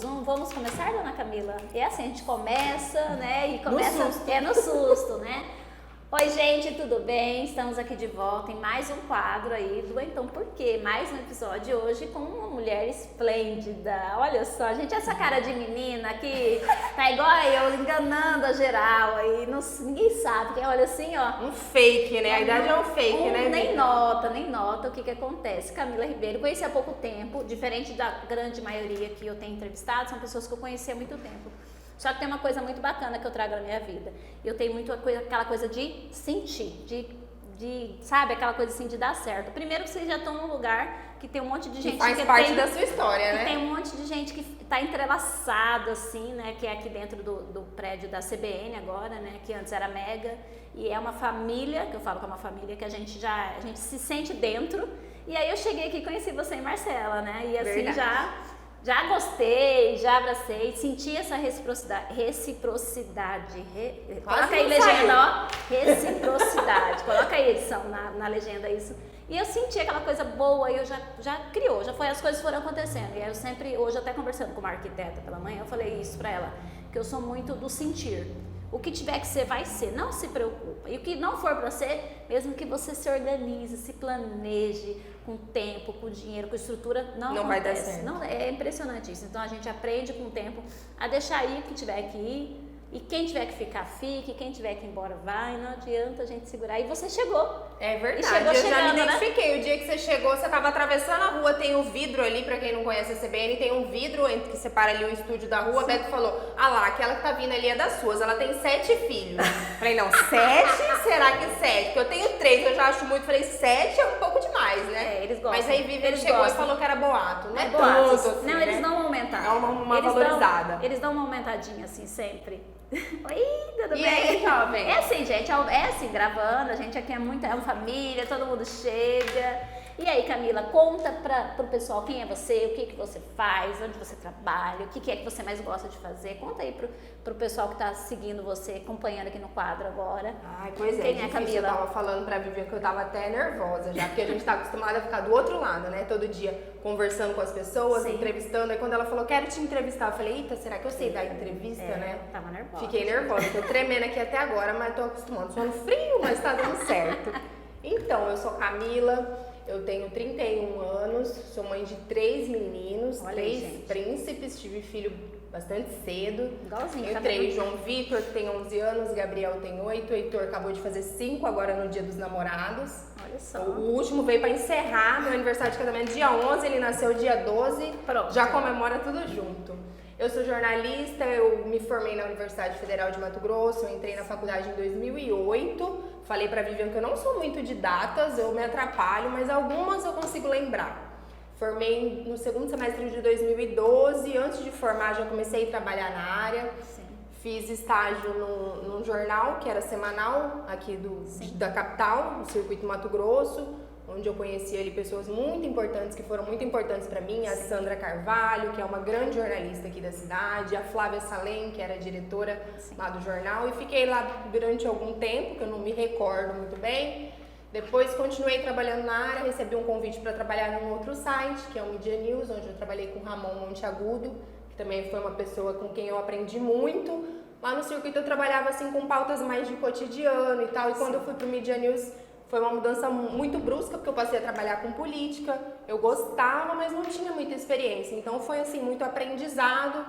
Zoom. Vamos começar, dona Camila? É assim, a gente começa, né? E começa no susto, né? Oi, gente, tudo bem? Estamos aqui de volta em mais um quadro aí do Então Por Quê? Mais um episódio hoje com uma mulher esplêndida. Olha só, gente, essa cara de menina que tá igual eu, enganando a geral aí, ninguém sabe. Quem olha assim, ó. Um fake, né? A idade é um fake, né? Nem nota o que acontece. Camila Ribeiro, conheci há pouco tempo, diferente da grande maioria que eu tenho entrevistado, são pessoas que eu conheci há muito tempo. Só que tem uma coisa muito bacana que eu trago na minha vida. Eu tenho muito aquela coisa de sentir, sabe, aquela coisa assim de dar certo. Primeiro que vocês já estão num lugar que tem um monte de gente que faz parte da sua história, né? Tem um monte de gente que está entrelaçado assim, né, que é aqui dentro do prédio da CBN agora, né, que antes era Mega, e é uma família, que eu falo que é uma família que a gente se sente dentro. E aí eu cheguei aqui e conheci você e Marcela, né? E assim Verdade. já gostei, já abracei, senti essa reciprocidade. Coloca aí legenda, ó. Reciprocidade. Coloca aí edição na legenda isso. E eu senti aquela coisa boa e eu já criou, as coisas foram acontecendo. E aí eu sempre, hoje até conversando com uma arquiteta pela manhã, eu falei isso pra ela, que eu sou muito do sentir. O que tiver que ser, vai ser, não se preocupa. E o que não for para ser, mesmo que você se organize, se planeje com tempo, com dinheiro, com estrutura, não vai dar certo. Não, é impressionante isso. Então a gente aprende com o tempo a deixar ir o que tiver que ir. E quem tiver que ficar, fique. Quem tiver que ir embora, vai. Não adianta a gente segurar. E você chegou. É verdade. Eu já me identifiquei. Né? O dia que você chegou, você estava atravessando a rua, tem um vidro ali, pra quem não conhece a CBN, tem um vidro que separa ali o estúdio da rua. Sim. A Beto falou, lá, aquela que tá vindo ali é das suas. Ela tem 7 filhos. Falei, não, 7? Será que 7? Porque eu tenho 3, eu já acho muito. Falei, 7 é um pouco demais, né? É, eles gostam. Mas aí Vivian chegou e falou que era boato. Não é boato. Assim, não, né? Eles dão uma aumentada. É uma valorizada. Eles dão uma aumentadinha assim, sempre. Oi, tudo bem? E aí, jovem? É assim, gente, é assim, gravando, a gente aqui é uma família, todo mundo chega. E aí, Camila, conta pro pessoal quem é você, o que você faz, onde você trabalha, o que é que você mais gosta de fazer. Conta aí pro pessoal que tá seguindo você, acompanhando aqui no quadro agora. Ai, pois é, quem é Camila? Eu tava falando pra Vivian que eu tava até nervosa já, porque a gente tá acostumada a ficar do outro lado, né? Todo dia conversando com as pessoas, Sim. entrevistando. Aí quando ela falou, quero te entrevistar, eu falei, eita, será que eu sei dar entrevista, né? Tava nervosa. Fiquei nervosa, tô tremendo aqui até agora, mas tô acostumando. Suando frio, mas tá dando certo. Então, eu sou Camila, eu tenho 31 anos, sou mãe de 3 meninos, 3 príncipes, tive filho bastante cedo. Igualzinho, Entrei João Vitor, que tem 11 anos, Gabriel tem 8, Heitor acabou de fazer 5 agora no Dia dos Namorados. Olha só. O último veio pra encerrar meu aniversário de casamento dia 11, ele nasceu dia 12, Pronto. Já comemora tudo junto. Eu sou jornalista, eu me formei na Universidade Federal de Mato Grosso, eu entrei na faculdade em 2008. Falei pra Vivian que eu não sou muito de datas, eu me atrapalho, mas algumas eu consigo lembrar. Formei no segundo semestre de 2012, antes de formar já comecei a trabalhar na área. Sim. Fiz estágio num jornal que era semanal aqui da capital, do Circuito Mato Grosso, onde eu conheci ali pessoas muito importantes, que foram muito importantes para mim, a Sandra Carvalho, que é uma grande jornalista aqui da cidade, a Flávia Salem, que era diretora lá do jornal, e fiquei lá durante algum tempo, que eu não me recordo muito bem. Depois continuei trabalhando na área, recebi um convite para trabalhar num outro site, que é o Media News, onde eu trabalhei com o Ramon Monteagudo, que também foi uma pessoa com quem eu aprendi muito. Lá no circuito eu trabalhava assim com pautas mais de cotidiano e tal, e quando eu fui pro Media News foi uma mudança muito brusca, porque eu passei a trabalhar com política, eu gostava, mas não tinha muita experiência, então foi assim, muito aprendizado.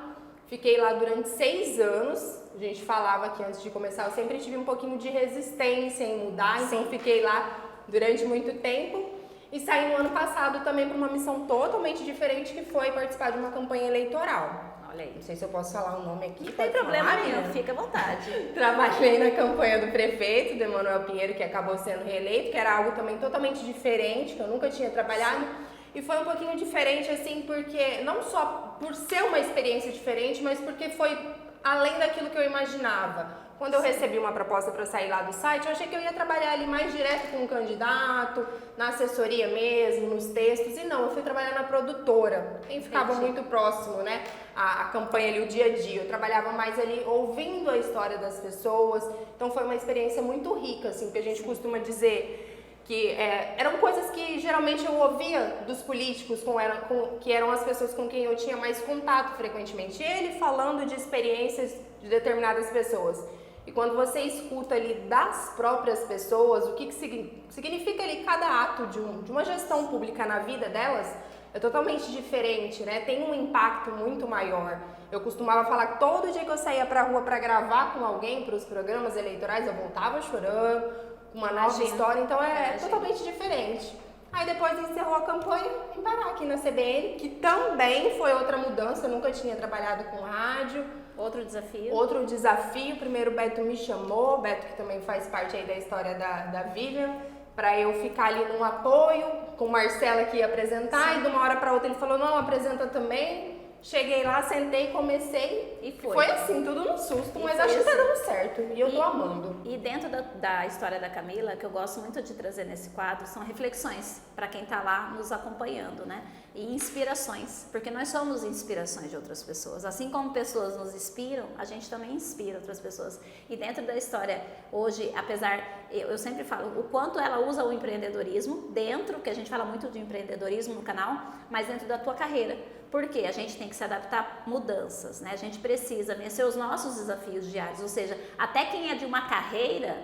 Fiquei lá durante 6 anos, a gente falava aqui antes de começar, eu sempre tive um pouquinho de resistência em mudar, então fiquei lá durante muito tempo. E saí no ano passado também para uma missão totalmente diferente, que foi participar de uma campanha eleitoral. Olha aí. Não sei se eu posso falar o nome aqui. Não tem problema nenhum, fica à vontade. Trabalhei na campanha do prefeito, do Emanuel Pinheiro, que acabou sendo reeleito, que era algo também totalmente diferente, que eu nunca tinha trabalhado. E foi um pouquinho diferente, assim, porque não só por ser uma experiência diferente, mas porque foi além daquilo que eu imaginava. Quando eu recebi uma proposta para sair lá do site, eu achei que eu ia trabalhar ali mais direto com o candidato, na assessoria mesmo, nos textos, e não, eu fui trabalhar na produtora, quem ficava muito próximo, né, a campanha ali, o dia a dia, eu trabalhava mais ali ouvindo a história das pessoas, então foi uma experiência muito rica, assim, porque a gente costuma dizer Eram coisas que geralmente eu ouvia dos políticos, que eram as pessoas com quem eu tinha mais contato frequentemente. Ele falando de experiências de determinadas pessoas. E quando você escuta ali das próprias pessoas, o que significa ali cada ato de uma gestão pública na vida delas, é totalmente diferente, né? Tem um impacto muito maior. Eu costumava falar que todo dia que eu saía pra rua pra gravar com alguém, pros programas eleitorais, eu voltava chorando, uma nova história, então é totalmente diferente. Aí depois encerrou a campanha, vim parar aqui na CBN, que também foi outra mudança, eu nunca tinha trabalhado com rádio. Outro desafio. Outro desafio, primeiro o Beto me chamou, Beto que também faz parte aí da história da Vivian, para eu ficar ali num apoio, com Marcela que ia apresentar, e de uma hora para outra ele falou, não, apresenta também. Cheguei lá, sentei, comecei e foi assim, tudo no susto, mas acho que tá dando certo e eu tô amando. E dentro da história da Camila, que eu gosto muito de trazer nesse quadro, são reflexões para quem tá lá nos acompanhando, né? E inspirações, porque nós somos inspirações de outras pessoas. Assim como pessoas nos inspiram, a gente também inspira outras pessoas. E dentro da história, hoje, apesar, eu sempre falo o quanto ela usa o empreendedorismo dentro, que a gente fala muito de empreendedorismo no canal, mas dentro da tua carreira. Porque a gente tem que se adaptar a mudanças, né? A gente precisa vencer os nossos desafios diários, ou seja, até quem é de uma carreira,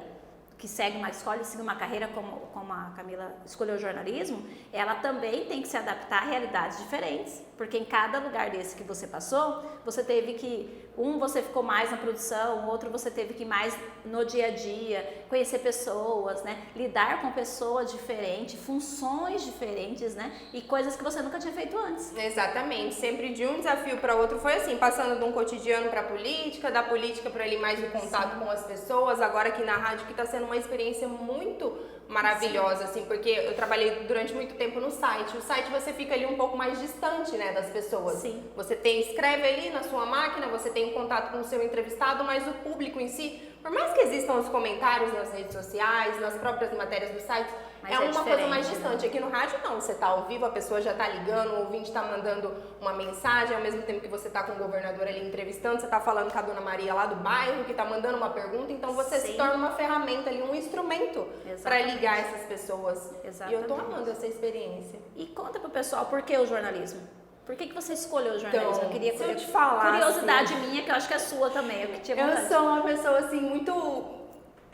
que escolhe seguir uma carreira como a Camila escolheu o jornalismo, ela também tem que se adaptar a realidades diferentes, porque em cada lugar desse que você passou, você teve que, você ficou mais na produção, o outro você teve que ir mais no dia a dia, conhecer pessoas, né? Lidar com pessoas diferentes, funções diferentes, né? E coisas que você nunca tinha feito antes. Exatamente, sempre de um desafio para outro foi assim, passando de um cotidiano para a política, da política para ali mais o contato com as pessoas, agora aqui na rádio que está sendo uma experiência muito maravilhosa, assim, porque eu trabalhei durante muito tempo no site. O site você fica ali um pouco mais distante, né, das pessoas. Sim. Você escreve ali na sua máquina, você tem um contato com o seu entrevistado, mas o público em si, por mais que existam os comentários nas redes sociais, nas próprias matérias do site, mas é uma coisa mais né? distante. Aqui no rádio não, você tá ao vivo, a pessoa já tá ligando, o ouvinte tá mandando uma mensagem, ao mesmo tempo que você tá com o governador ali entrevistando, você tá falando com a dona Maria lá do bairro, que tá mandando uma pergunta, então você se torna uma ferramenta ali, um instrumento para ligar essas pessoas. Exatamente. E eu tô amando essa experiência. E conta pro pessoal, por que o jornalismo? Por que você escolheu o jornalismo? Então, eu queria se eu te falar, curiosidade minha, que eu acho que é sua também. Eu sou uma pessoa assim, muito...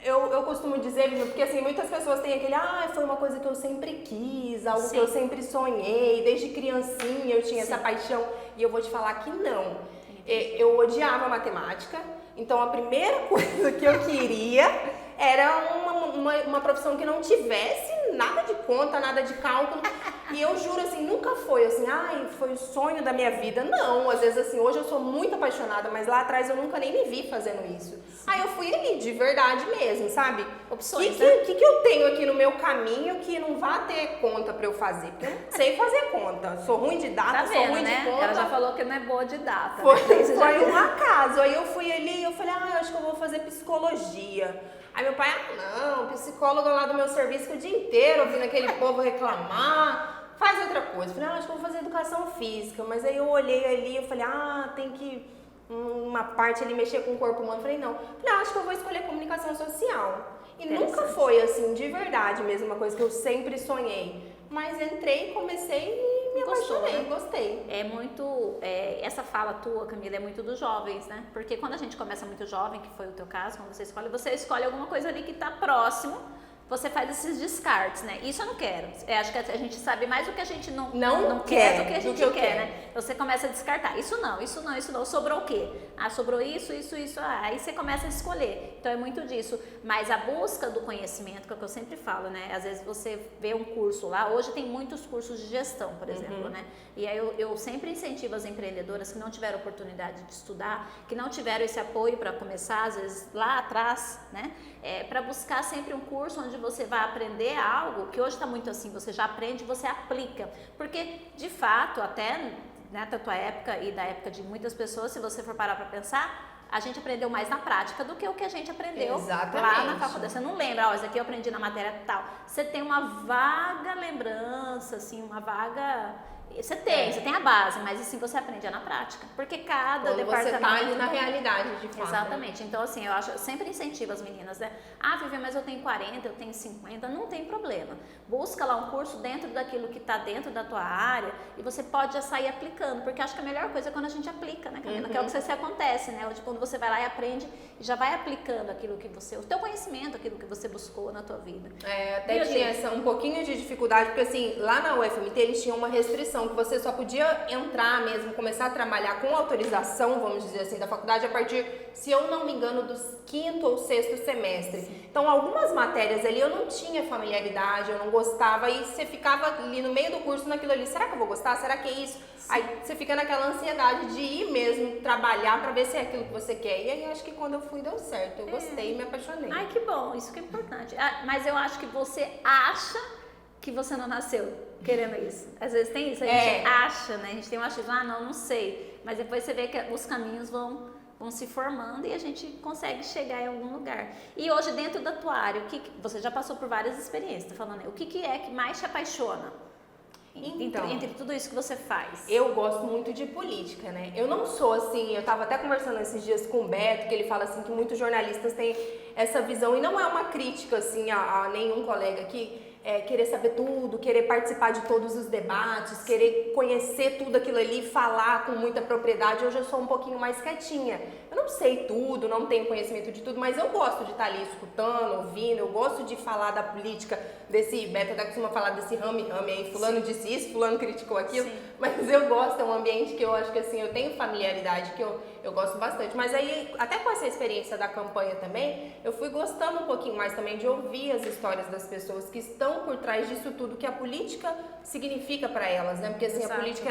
Eu costumo dizer, porque assim, muitas pessoas têm aquele, foi uma coisa que eu sempre quis, algo que eu sempre sonhei, desde criancinha eu tinha essa paixão, e eu vou te falar que não. Eu odiava matemática, então a primeira coisa que eu queria era uma profissão que não tivesse nada de conta, nada de cálculo. E eu juro, assim, nunca foi assim, foi o sonho da minha vida. Não, às vezes assim, hoje eu sou muito apaixonada, mas lá atrás eu nunca nem me vi fazendo isso. Aí eu fui ali, de verdade mesmo, sabe? Opções, O que eu tenho aqui no meu caminho que não vá ter conta pra eu fazer? Porque eu não sei fazer conta. Sou ruim de data, sou ruim de conta. Ela já falou que não é boa de data. Foi um acaso. Aí eu fui ali e eu falei, eu acho que eu vou fazer psicologia. Aí meu pai, não, psicólogo lá do meu serviço que o dia inteiro ouvindo aquele povo reclamar, faz outra coisa. Eu falei, acho que eu vou fazer educação física. Mas aí eu olhei ali e falei, tem que uma parte ali mexer com o corpo humano. Eu falei, não. Eu falei, acho que eu vou escolher comunicação social. E nunca foi assim, de verdade mesmo, uma coisa que eu sempre sonhei. Mas entrei, comecei e me apaixonei, né? Gostei. É muito, essa fala tua, Camila, é muito dos jovens, né? Porque quando a gente começa muito jovem, que foi o teu caso, quando você escolhe alguma coisa ali que está próximo, você faz esses descartes, né? Isso eu não quero. Acho que a gente sabe mais o que a gente não quer do que a gente quer, né? Você começa a descartar. Isso não. Sobrou o quê? Sobrou isso. Aí você começa a escolher. Então é muito disso. Mas a busca do conhecimento, que é o que eu sempre falo, né? Às vezes você vê um curso lá. Hoje tem muitos cursos de gestão, por exemplo, né? E aí eu sempre incentivo as empreendedoras que não tiveram oportunidade de estudar, que não tiveram esse apoio para começar, às vezes lá atrás, né? Para buscar sempre um curso onde você vai aprender algo, que hoje está muito assim, você já aprende, você aplica. Porque, de fato, até da tua época e da época de muitas pessoas, se você for parar para pensar, a gente aprendeu mais na prática do que o que a gente aprendeu lá na faculdade. Você não lembra, isso aqui eu aprendi na matéria tal. Você tem uma vaga lembrança, assim, uma vaga Você tem a base, mas assim você aprende na prática. Porque cada quando departamento... você tá ali na realidade, de fato. Exatamente. Então, assim, eu sempre incentivo as meninas, né? Ah, Vivi, mas eu tenho 40, eu tenho 50, não tem problema. Busca lá um curso dentro daquilo que está dentro da tua área e você pode já sair aplicando, porque acho que a melhor coisa é quando a gente aplica, né, Camila? Que é o que acontece, né? Quando você vai lá e aprende e já vai aplicando aquilo que você... O teu conhecimento, aquilo que você buscou na tua vida. Até tinha um pouquinho de dificuldade, porque assim, lá na UFMT eles tinham uma restrição que você só podia entrar mesmo, começar a trabalhar com autorização, vamos dizer assim, da faculdade a partir, se eu não me engano, do 5º ou 6º semestre. Sim. Então, algumas matérias ali eu não tinha familiaridade, eu não gostava, e você ficava ali no meio do curso naquilo ali, será que eu vou gostar? Será que é isso? Sim. Aí você fica naquela ansiedade de ir mesmo trabalhar pra ver se é aquilo que você quer. E aí acho que quando eu fui deu certo, eu gostei e me apaixonei. Ai, que bom, isso que é importante. Mas eu acho que você acha que você não nasceu querendo isso. Às vezes tem isso, a gente acha, né? A gente tem um achismo, não sei. Mas depois você vê que os caminhos vão se formando e a gente consegue chegar em algum lugar. E hoje, dentro da tua área, você já passou por várias experiências, tá falando aí, o que é que mais te apaixona? Então, entre tudo isso que você faz. Eu gosto muito de política, né? Eu não sou assim, eu tava até conversando esses dias com o Beto, que ele fala assim que muitos jornalistas têm essa visão, e não é uma crítica assim a nenhum colega aqui, querer saber tudo, querer participar de todos os debates, querer conhecer tudo aquilo ali, falar com muita propriedade. Hoje eu sou um pouquinho mais quietinha. Eu não sei tudo, não tenho conhecimento de tudo, mas eu gosto de estar ali escutando, ouvindo, eu gosto de falar da política, Beto até costuma falar desse rame-rame aí, fulano disse isso, fulano criticou aquilo, sim, mas eu gosto, é um ambiente que eu acho que assim, eu tenho familiaridade, que eu gosto bastante. Mas aí, até com essa experiência da campanha também, eu fui gostando um pouquinho mais também de ouvir as histórias das pessoas que estão por trás disso tudo, que a política significa para elas, né? Porque assim, exato, a política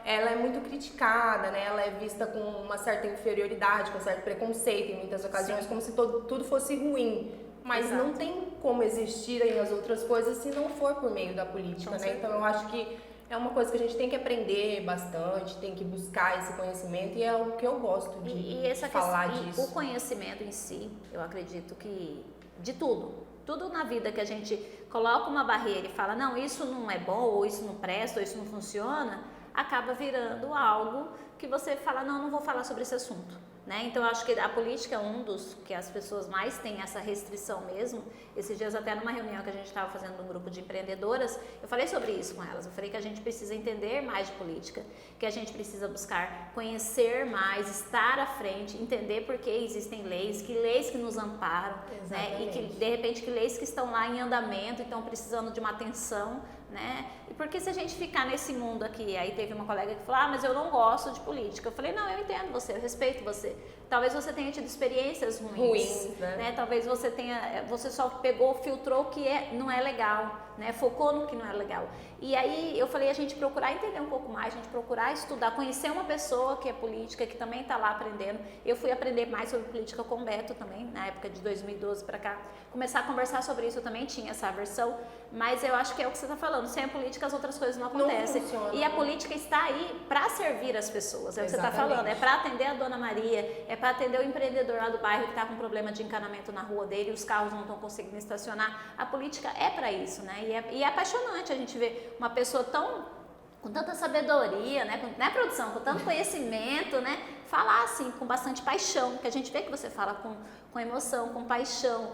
ela é muito criticada, né? Ela é vista com uma certa inferioridade, com um certo preconceito em muitas ocasiões, sim, como se tudo fosse ruim. Mas exato, não tem como existirem as outras coisas se não for por meio da política, né? Então eu acho que é uma coisa que a gente tem que aprender bastante, tem que buscar esse conhecimento, e é o que eu gosto de falar disso. O conhecimento em si, eu acredito que de tudo na vida que a gente coloca uma barreira e fala, não, isso não é bom, ou isso não presta, ou isso não funciona, acaba virando algo que você fala, não vou falar sobre esse assunto. Né? Então, eu acho que a política é um dos que as pessoas mais têm essa restrição mesmo. Esses dias, até numa reunião que a gente estava fazendo num grupo de empreendedoras, eu falei sobre isso com elas. Eu falei que a gente precisa entender mais de política, que a gente precisa buscar conhecer mais, estar à frente, entender por que existem leis que nos amparam, né? E que, de repente, que leis que estão lá em andamento, então precisando de uma atenção, né? E porque se a gente ficar nesse mundo aqui, aí teve uma colega que falou, mas eu não gosto de política. Eu falei, não, eu entendo você, eu respeito você. Talvez você tenha tido experiências ruins, né? Talvez você só filtrou o que não é legal, né? Focou no que não é legal. E aí eu falei, a gente procurar entender um pouco mais, a gente procurar estudar, conhecer uma pessoa que é política, que também está lá aprendendo. Eu fui aprender mais sobre política com o Beto também, na época de 2012 para cá. Começar a conversar sobre isso, eu também tinha essa aversão, mas eu acho que é o que você está falando, sem a política as outras coisas não acontecem. Não funciona, e a política está aí para servir as pessoas, é o que você está falando, é para atender a Dona Maria, é para atender o empreendedor lá do bairro que está com problema de encanamento na rua dele e os carros não estão conseguindo estacionar. A política é para isso, né? E é apaixonante a gente ver uma pessoa com tanta sabedoria, né, produção, com tanto conhecimento, né, falar assim, com bastante paixão, que a gente vê que você fala com emoção, com paixão,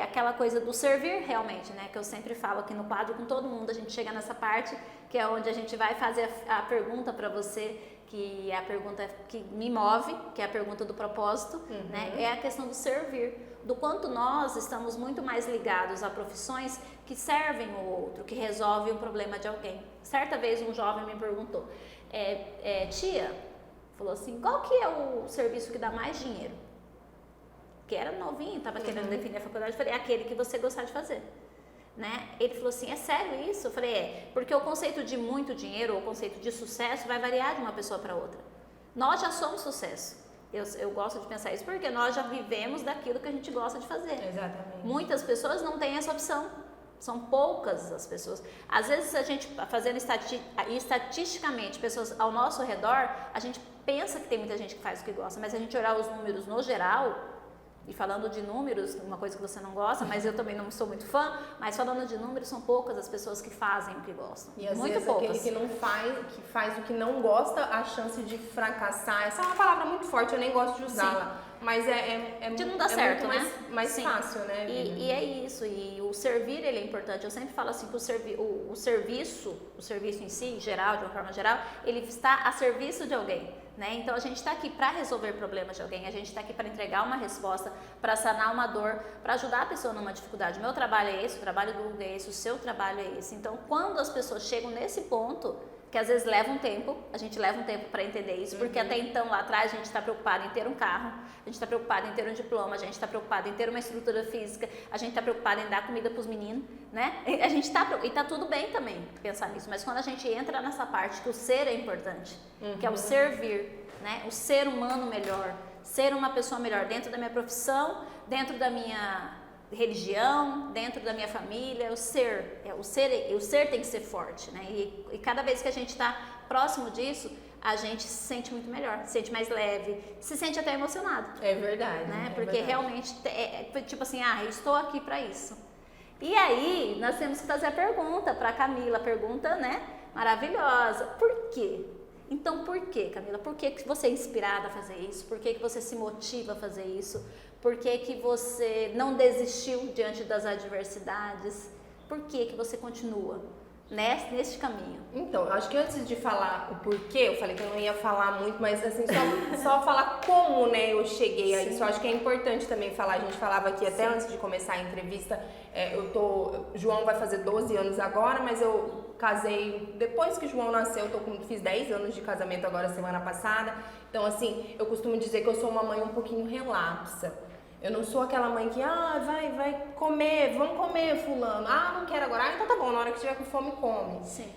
aquela coisa do servir realmente, né, que eu sempre falo aqui no quadro com todo mundo, a gente chega nessa parte, que é onde a gente vai fazer a pergunta para você, que é a pergunta que me move, que é a pergunta do propósito, né, é a questão do servir, do quanto nós estamos muito mais ligados a profissões que servem o outro, que resolvem o problema de alguém. Certa vez um jovem me perguntou, tia, falou assim, qual que é o serviço que dá mais dinheiro? Que era novinho, estava querendo definir a faculdade, eu falei, é aquele que você gostar de fazer. Né? Ele falou assim, é sério isso? Eu falei, porque o conceito de muito dinheiro, ou o conceito de sucesso vai variar de uma pessoa para outra. Nós já somos sucesso. Eu gosto de pensar isso porque nós já vivemos daquilo que a gente gosta de fazer. Exatamente. Muitas pessoas não têm essa opção. São poucas as pessoas. Às vezes a gente, fazendo estatisticamente pessoas ao nosso redor, a gente pensa que tem muita gente que faz o que gosta, mas se a gente olhar os números no geral, E falando de números, uma coisa que você não gosta, mas eu também não sou muito fã, mas falando de números, são poucas as pessoas que fazem o que gostam. E às muito vezes poucas. aquele que não faz, que faz o que não gosta, a chance de fracassar, essa é uma palavra muito forte, eu nem gosto de usá-la, mas de não dar certo, muito né? mais fácil, né? E é isso, e o servir, ele é importante. Eu sempre falo assim que o serviço em si, geral, de uma forma geral, ele está a serviço de alguém. Né? Então a gente está aqui para resolver problemas de alguém, a gente está aqui para entregar uma resposta, para sanar uma dor, para ajudar a pessoa numa dificuldade. O meu trabalho é esse, o trabalho do Hugo é esse, o seu trabalho é esse. Então quando as pessoas chegam nesse ponto, que às vezes leva um tempo, a gente leva um tempo para entender isso, porque até então lá atrás a gente está preocupado em ter um carro, a gente está preocupado em ter um diploma, a gente está preocupado em ter uma estrutura física, a gente está preocupado em dar comida para os meninos, né? A gente está, e está tudo bem também pensar nisso, mas quando a gente entra nessa parte que o ser é importante, que é o servir, né? O ser humano melhor, ser uma pessoa melhor dentro da minha profissão, dentro da minha religião, dentro da minha família, o ser tem que ser forte, né? E cada vez que a gente está próximo disso, a gente se sente muito melhor, se sente mais leve, se sente até emocionado. É verdade. Né? É Porque verdade. realmente tipo assim, eu estou aqui para isso. E aí nós temos que fazer a pergunta para a Camila, pergunta, né, maravilhosa. Por quê? Então, por quê, Camila? Por que você é inspirada a fazer isso? Por que você se motiva a fazer isso? Por que você não desistiu diante das adversidades? Por que você continua neste caminho? Então, eu acho que antes de falar o porquê, eu falei que eu não ia falar muito, mas assim, só falar como, né, eu cheguei a isso. Eu acho que é importante também falar, a gente falava aqui até antes de começar a entrevista, João vai fazer 12 anos agora, mas eu casei depois que João nasceu, fiz 10 anos de casamento agora semana passada. Então, assim, eu costumo dizer que eu sou uma mãe um pouquinho relapsa. Eu não sou aquela mãe que, vai comer, vamos comer, fulano. Não quero agora. Então tá bom, na hora que tiver com fome, come. Sim.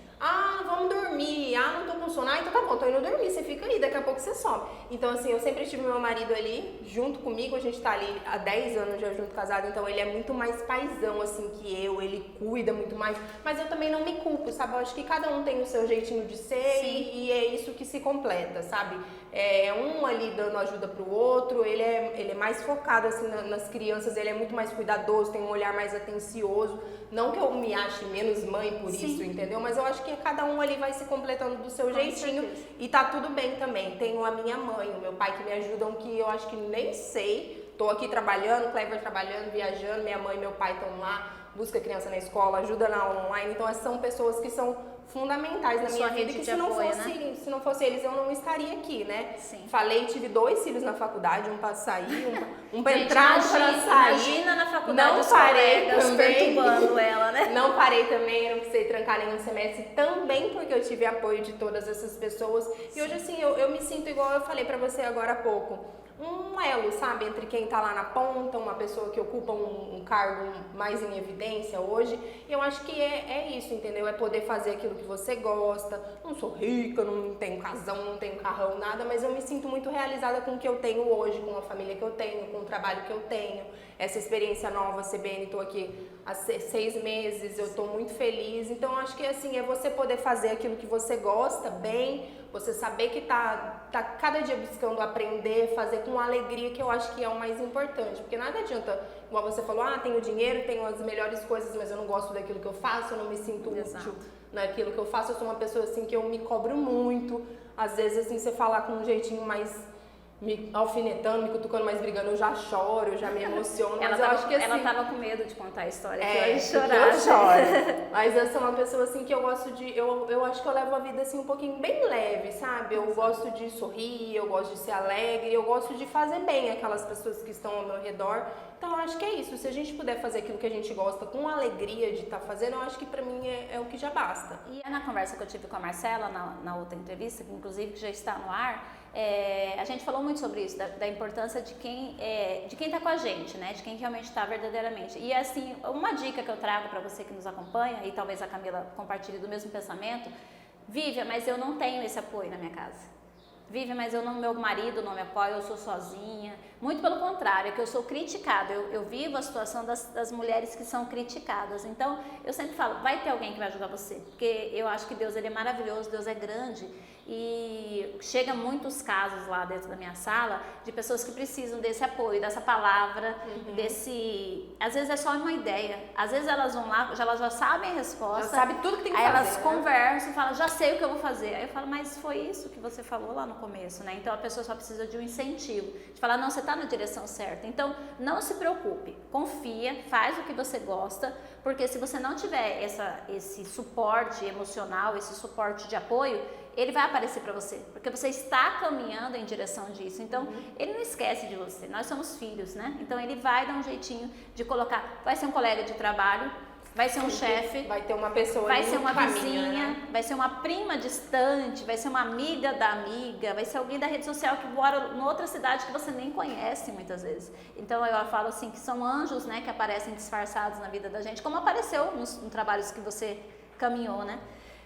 Vamos dormir. Não tô com sono. Então tá bom, tô indo dormir. Você fica aí, daqui a pouco você some. Então, assim, eu sempre tive meu marido ali, junto comigo. A gente tá ali há 10 anos já junto, casado. Então, ele é muito mais paizão, assim, que eu. Ele cuida muito mais. Mas eu também não me culpo, sabe? Eu acho que cada um tem o seu jeitinho de ser e é isso que se completa, sabe? É um ali dando ajuda pro outro. Ele é mais focado, assim, nas crianças. Ele é muito mais cuidadoso, tem um olhar mais atencioso. Não que eu me ache menos mãe por isso, entendeu? Mas eu acho que cada um ali vai se completando do seu jeitinho e tá tudo bem também. Tenho a minha mãe, o meu pai que me ajudam, que eu acho que nem sei. Tô aqui trabalhando, Clever trabalhando, viajando, minha mãe e meu pai estão lá, busca criança na escola, ajuda na aula online. Então são pessoas que são fundamentais na minha vida, que se não fosse eles eu não estaria aqui, né? Sim. Falei, tive 2 filhos na faculdade, um para sair, um para entrar, um para sair. Imagina na faculdade não os parei colegas também, perturbando ela, né? Não parei também, não precisei trancar nenhum semestre, também porque eu tive apoio de todas essas pessoas. E hoje, assim, eu me sinto igual eu falei para você agora há pouco. Um elo, sabe, entre quem tá lá na ponta, uma pessoa que ocupa um cargo mais em evidência hoje. E eu acho que é isso, entendeu? É poder fazer aquilo que você gosta. Não sou rica, não tenho casão, não tenho carrão, nada, mas eu me sinto muito realizada com o que eu tenho hoje, com a família que eu tenho, com o trabalho que eu tenho. Essa experiência nova, CBN, tô aqui há 6 meses, eu tô muito feliz. Então, eu acho que, assim, é você poder fazer aquilo que você gosta bem, você saber que tá cada dia buscando aprender, fazer com alegria, que eu acho que é o mais importante. Porque nada adianta, igual você falou, tenho dinheiro, tenho as melhores coisas, mas eu não gosto daquilo que eu faço, eu não me sinto útil naquilo que eu faço. Eu sou uma pessoa, assim, que eu me cobro muito. Às vezes, assim, você falar com um jeitinho mais me alfinetando, me cutucando, mais brigando, eu já choro, eu já me emociono. Mas eu acho que assim, ela tava com medo de contar a história, que eu ia chorar. Eu choro. Mas eu sou uma pessoa assim que eu gosto de. Eu acho que eu levo a vida assim um pouquinho bem leve, sabe? Eu gosto de sorrir, eu gosto de ser alegre, eu gosto de fazer bem aquelas pessoas que estão ao meu redor. Então eu acho que é isso. Se a gente puder fazer aquilo que a gente gosta com alegria de estar fazendo, eu acho que pra mim é o que já basta. E na conversa que eu tive com a Marcela, na outra entrevista, que inclusive já está no ar, a gente falou muito sobre isso, da importância de quem está com a gente, né? De quem realmente está verdadeiramente. E assim, uma dica que eu trago para você que nos acompanha, e talvez a Camila compartilhe do mesmo pensamento, Vívia, mas eu não tenho esse apoio na minha casa. Vive, mas meu marido não me apoia, eu sou sozinha. Muito pelo contrário, é que eu sou criticada. Eu vivo a situação das mulheres que são criticadas. Então, eu sempre falo, vai ter alguém que vai ajudar você. Porque eu acho que Deus, ele é maravilhoso, Deus é grande. E chega muitos casos lá dentro da minha sala de pessoas que precisam desse apoio, dessa palavra, às vezes é só uma ideia, às vezes elas vão lá, elas já sabem a resposta, já sabe tudo que tem que aí fazer, elas conversam e falam, já sei o que eu vou fazer. Aí eu falo, mas foi isso que você falou lá no começo, né? Então a pessoa só precisa de um incentivo, de falar, não, você está na direção certa. Então não se preocupe, confia, faz o que você gosta, porque se você não tiver esse suporte emocional, esse suporte de apoio, ele vai aparecer para você, porque você está caminhando em direção disso. Então, ele não esquece de você. Nós somos filhos, né? Então, ele vai dar um jeitinho de colocar. Vai ser um colega de trabalho, vai ser um chefe, vai ter uma pessoa, vai ser uma caminho, vizinha, né? vai ser uma prima distante, vai ser uma amiga da amiga, vai ser alguém da rede social que mora em outra cidade que você nem conhece muitas vezes. Então, eu falo assim que são anjos, né, que aparecem disfarçados na vida da gente, como apareceu nos trabalhos que você caminhou, né?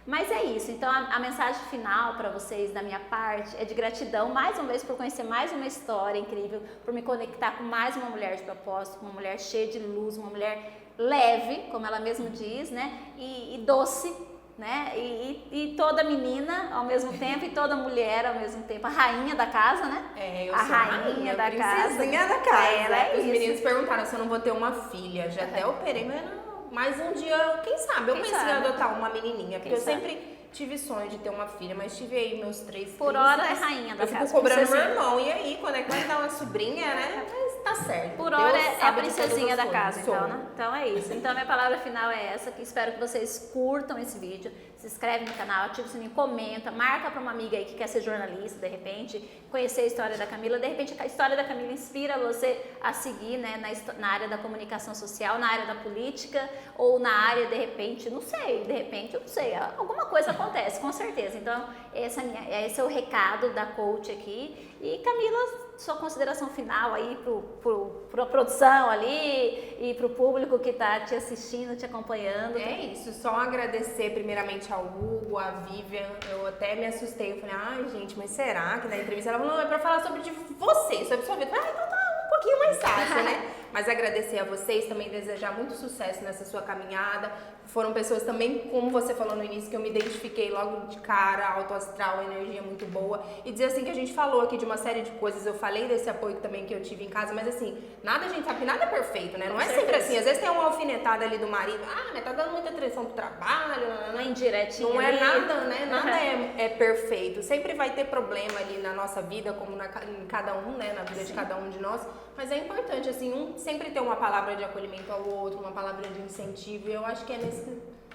Mas é isso, então a mensagem final para vocês da minha parte é de gratidão, mais uma vez por conhecer mais uma história incrível, por me conectar com mais uma mulher de propósito, uma mulher cheia de luz, uma mulher leve, como ela mesma diz, né, e doce, né, e toda menina ao mesmo tempo e toda mulher ao mesmo tempo, a rainha da casa, né? Eu a sou rainha da casa. Princesinha da casa. Ela é Os isso. meninos perguntaram se eu não vou ter uma filha, já até operei, mas não. Mas um dia, quem sabe, eu pensei em adotar uma menininha, porque eu sempre tive sonho de ter uma filha, mas tive aí meus 3 filhos. Por hora é rainha da casa. Eu fico cobrando meu irmão, e aí, quando é que vai dar uma sobrinha, né? Mas tá certo. Por hora Deus é a sabe de princesinha da todas as casa, coisas. então, né? Então é isso. Então a minha palavra final é essa, que espero que vocês curtam esse vídeo, se inscreve no canal, ativa o sininho, comenta, marca para uma amiga aí que quer ser jornalista, de repente, conhecer a história da Camila, de repente a história da Camila inspira você a seguir, né, na área da comunicação social, na área da política, ou na área, de repente, não sei, alguma coisa acontece, com certeza. Então, esse é o recado da coach aqui. E Camila, sua consideração final aí para a produção ali e para o público que está te assistindo, te acompanhando. É isso, só agradecer primeiramente ao Hugo, à Vivian. Eu até me assustei, eu falei, ai gente, mas será que na entrevista ela falou, não, é para falar sobre você, sobre sua vida. Eu falei, então tá um pouquinho mais fácil, né? Mas agradecer a vocês, também desejar muito sucesso nessa sua caminhada. Foram pessoas também, como você falou no início, que eu me identifiquei logo de cara, alto astral, energia muito boa. E dizer assim que a gente falou aqui de uma série de coisas, eu falei desse apoio também que eu tive em casa, mas assim, nada a gente sabe que nada é perfeito, né? Não é sempre assim. Às vezes tem uma alfinetada ali do marido, mas tá dando muita atenção pro trabalho, uma indiretinha. Não é nada, né? Nada é perfeito. Sempre vai ter problema ali na nossa vida, como em cada um, né? Na vida de cada um de nós. Mas é importante, assim, sempre ter uma palavra de acolhimento ao outro, uma palavra de incentivo. E eu acho que é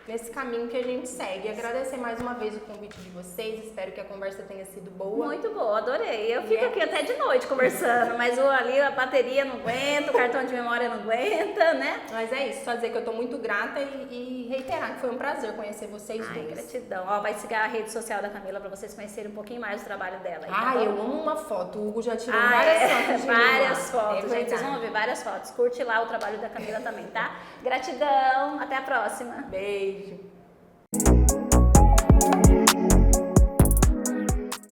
nesse caminho que a gente segue. Agradecer mais uma vez o convite de vocês. Espero que a conversa tenha sido boa. Muito boa, adorei. Eu fico aqui até de noite conversando, mas ali a bateria não aguenta, o cartão de memória não aguenta, né? Mas é isso, só dizer que eu tô muito grata e reiterar que foi um prazer conhecer vocês dois. Gratidão. Ó, vai seguir a rede social da Camila para vocês conhecerem um pouquinho mais do trabalho dela. Eu amo uma foto. O Hugo já tirou várias fotos de várias fotos, gente. verdade. Vocês vão ver várias fotos. Curte lá o trabalho da Camila também, tá? Gratidão. Até a próxima. Beijo.